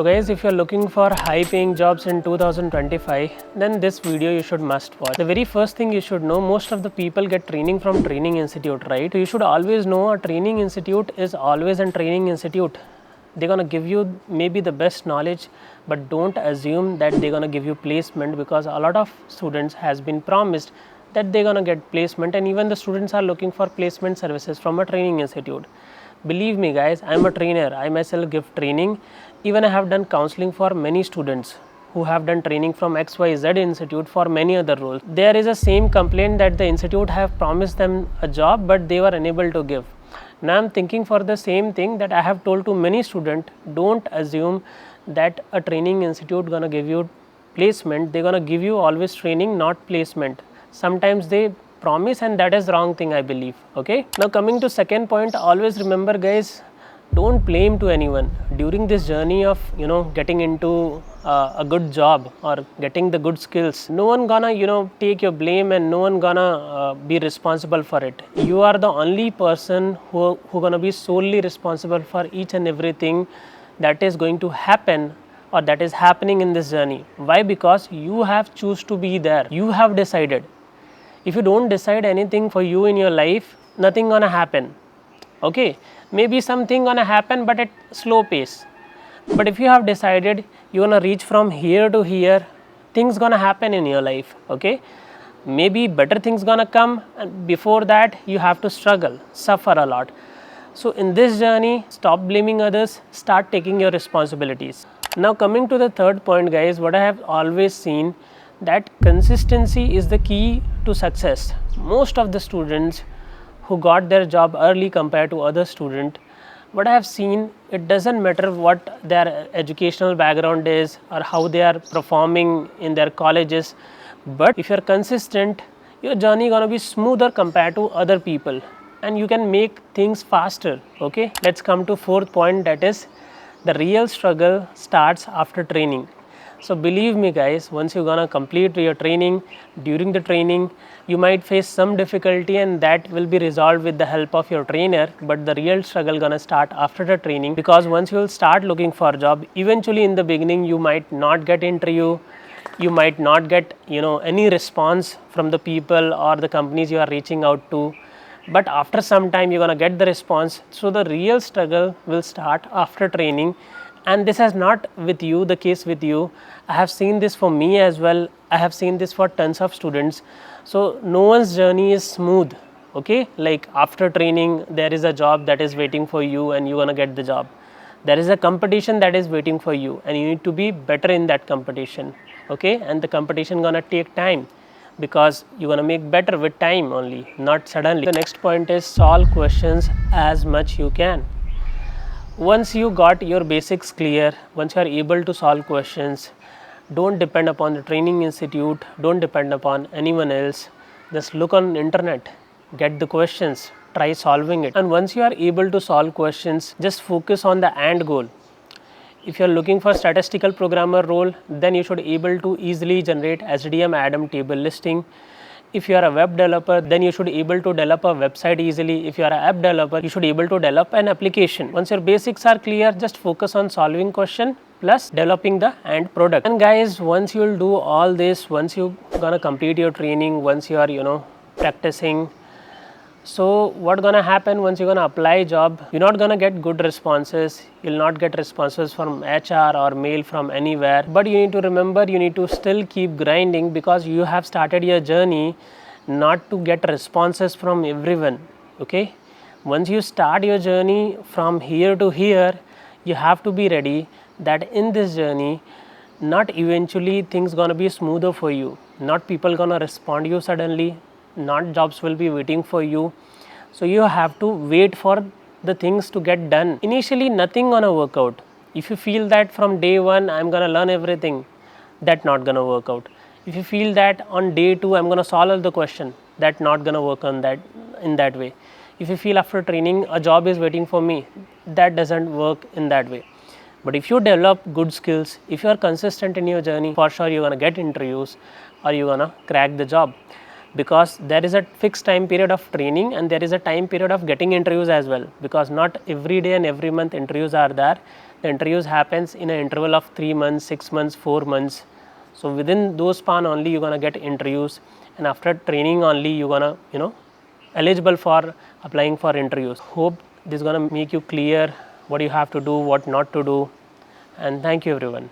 So guys, if you're looking for high paying jobs in 2025, then this video you should must watch. The very first thing you should know, most of the people get training from training institute, right? So you should always know a training institute is always a training institute. They're gonna give you maybe the best knowledge, but don't assume that they're gonna give you placement, because a lot of students has been promised that they're gonna get placement, and even the students are looking for placement services from a training institute. Believe me guys, I'm a trainer. I myself give training. Even I have done counseling for many students who have done training from XYZ institute for many other roles. There is a same complaint that the institute have promised them a job, but they were unable to give. Now I'm thinking for the same thing that I have told to many students, don't assume that a training institute gonna give you placement. They're gonna give you always training, not placement. Sometimes they promise, and that is wrong thing, I believe. Okay, now coming to second point, always remember guys, don't blame to anyone during this journey of getting into a good job or getting the good skills. No one gonna take your blame, and no one gonna be responsible for it. You are the only person who gonna be solely responsible for each and everything that is going to happen or that is happening in this journey. Why? Because you have choose to be there. You have decided. If you don't decide anything for you in your life, nothing gonna happen. Okay, maybe something gonna happen, but at slow pace. But if you have decided you're gonna reach from here to here, things gonna happen in your life. Okay, maybe better things gonna come, and before that you have to struggle, suffer a lot. So in this journey, stop blaming others, start taking your responsibilities. Now coming to the third point guys, what I have always seen, that consistency is the key to success. Most of the students who got their job early compared to other students, what I have seen, it doesn't matter what their educational background is or how they are performing in their colleges, but if you're consistent, your journey gonna be smoother compared to other people, and you can make things faster. Okay, let's come to fourth point, that is the real struggle starts after training. So believe me guys, once you're gonna complete your training, during the training you might face some difficulty, and that will be resolved with the help of your trainer, but the real struggle gonna start after the training, because once you will start looking for a job, eventually in the beginning you might not get interview, you might not get any response from the people or the companies you are reaching out to, but after some time you're gonna get the response. So the real struggle will start after training. And this is not with you, the case with you. I have seen this for me as well. I have seen this for tons of students. So no one's journey is smooth. Okay, like after training there is a job that is waiting for you and you're gonna get the job. There is a competition that is waiting for you, and you need to be better in that competition. Okay, and the competition gonna take time, because you're gonna make better with time only, not suddenly. The next point is solve questions as much you can. Once you got your basics clear, once you are able to solve questions, don't depend upon the training institute, don't depend upon anyone else. Just look on internet, get the questions, try solving it. And once you are able to solve questions, just focus on the end goal. If you are looking for statistical programmer role, then you should able to easily generate HDM Adam table listing. If you are a web developer, then you should able to develop a website easily. If you are an app developer, you should able to develop an application. Once your basics are clear, just focus on solving question plus developing the end product. And guys, once you will do all this, once you gonna complete your training, once you are practicing, so what gonna happen, once you're gonna apply job, you're not gonna get good responses. You'll not get responses from HR or mail from anywhere, but you need to remember, you need to still keep grinding, because you have started your journey not to get responses from everyone. Okay, once you start your journey from here to here, you have to be ready that in this journey, not eventually things gonna be smoother for you, not people gonna respond you suddenly, not jobs will be waiting for you. So you have to wait for the things to get done. Initially nothing gonna work out. If you feel that from day one I'm gonna learn everything, that not gonna work out. If you feel that on day two I'm gonna solve all the question, that not gonna work on that in that way. If you feel after training a job is waiting for me, that doesn't work in that way. But if you develop good skills, if you are consistent in your journey, for sure you're gonna get interviews or you're gonna crack the job. Because there is a fixed time period of training, and there is a time period of getting interviews as well, because not every day and every month interviews are there. The interviews happens in an interval of 3 months, 6 months, 4 months. So within those span only you're gonna get interviews, and after training only you're gonna eligible for applying for interviews. Hope this is gonna make you clear what you have to do, what not to do, and thank you everyone.